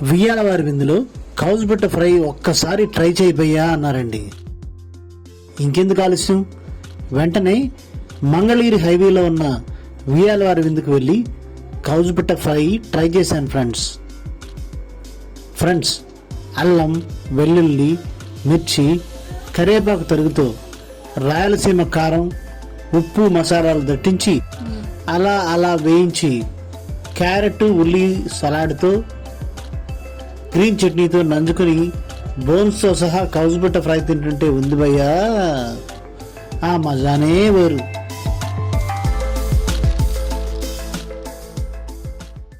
వియ్యాలవారి విందులో కౌసు పిట్ట ఫ్రై ఒక్కసారి ట్రై చేయబోయా అన్నారండి. ఇంకెందుకు ఆలస్యం, వెంటనే మంగళగిరి హైవేలో ఉన్న వియ్యాలవారి విందుకు వెళ్ళి కౌసు పిట్ట ఫ్రై ట్రై చేశాను ఫ్రెండ్స్. అల్లం, వెల్లుల్లి, మిర్చి, కరివేపాకు తరుగుతో రాయలసీమ కారం, ఉప్పు, మసాలాలు దట్టించి అలా వేయించి క్యారెట్, ఉల్లి సలాడ్తో, గ్రీన్ చట్నీతో నంజుకొని బోన్స్తో సహా కౌసు పిట్ట ఫ్రై తింటుంటే ఉంది భయ్యా, ఆ మజానే వేరు.